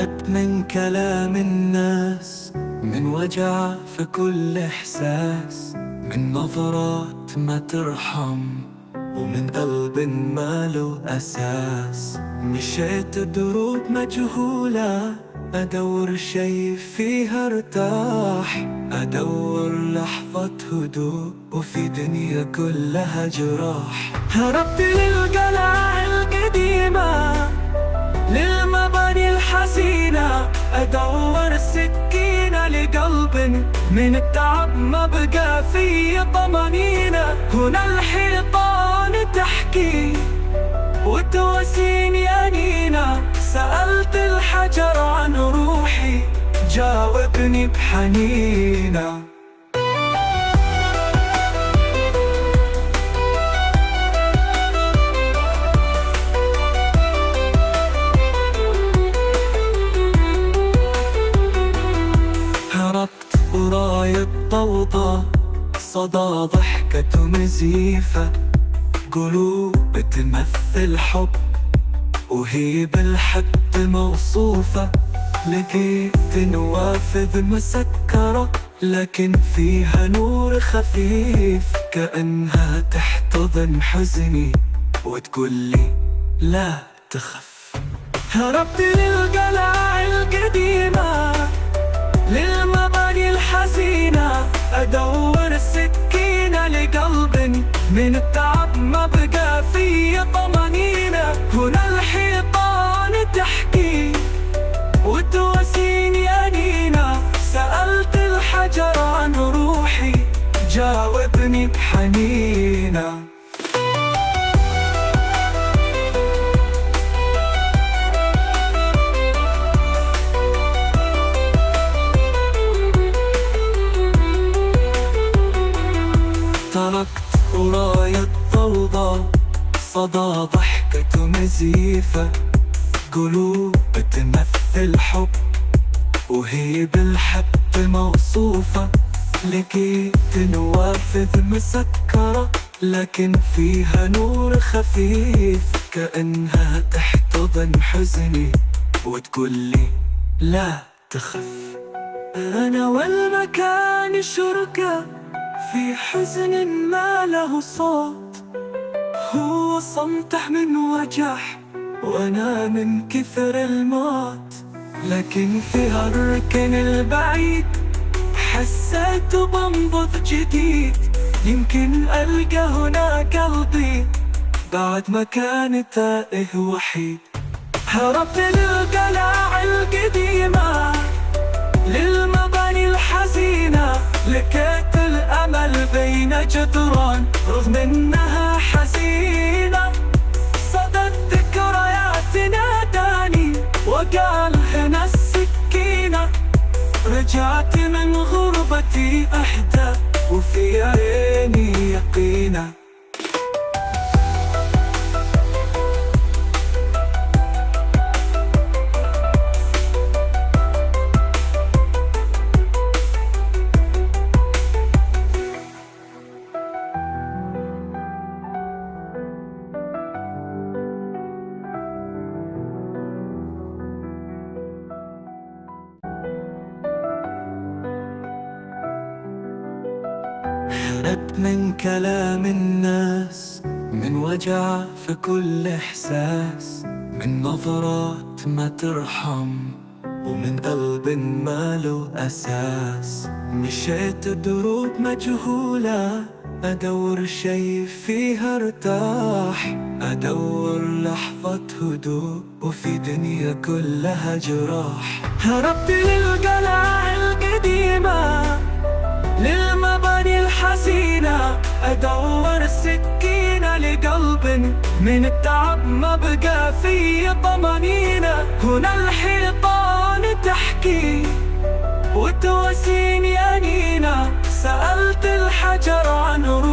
من كلام الناس، من وجع في كل إحساس، من نظرات ما ترحم، ومن قلب ما له أساس. مشيت دروب مجهولة أدور شي فيها ارتاح، أدور لحظة هدوء وفي دنيا كلها جراح. هربت للقلعة القديمة، للمباني الحزينة، أدور السكينة لقلب من التعب ما بقى فيه طمانينة. هنا الحيطان تحكي وتواسيني أنينة، سألت الحجر عن روحي جاوبني بحنينة. هربت وراي الضوضاء، صدى ضحكة مزيفة، قلوب بتمثل حب وهي بالحق موصوفة. لقيت نوافذ مسكرة لكن فيها نور خفيف، كأنها تحتضن حزني وتقولي لا تخف. هربت للقلعة القديمة، للمباني الحزينة، أدور السكينة لقلب من التعب ما بقى فيه طمانينة. هنا الحيطان تحكي وتواسيني أنينة، سألت الحجر عن روحي جاوبني بحنينة. تركت وراي الضوضاء، صدى ضحكة مزيفة، قلوب بتمثل حب وهي بالحب موصوفة. لقيت نوافذ مسكرة لكن فيها نور خفيف، كأنها تحتضن حزني وتقولي لا تخف. أنا والمكان شركة في حزن ما له صوت، هو صمته من وجع وأنا من كثر الموت. لكن في هالركن البعيد حسيت بنبض جديد، يمكن ألقى هنا قلبي بعد ما كان تائه وحيد. هربت للقلعة القديمة، للمباني الحزينة، لقيت الأمل بين جدران رغم إنها حزينة. صدى الذكريات ناداني وقال هنا السكينة. رجعت من غربتي أحدى وفي عيني يقينة. هربت من كلام الناس، من وجع في كل إحساس، من نظرات ما ترحم، ومن قلب ما له أساس. مشيت دروب مجهولة أدور شي فيها ارتاح، أدور لحظة هدوء وفي دنيا كلها جراح. هربت للقلعة القديمة، للمباني الحزينة، أدور السكينة لقلب من التعب ما بقى فيه طمانينة. هنا الحيطان تحكي وتواسيني أنينة، سألت الحجر عن روحي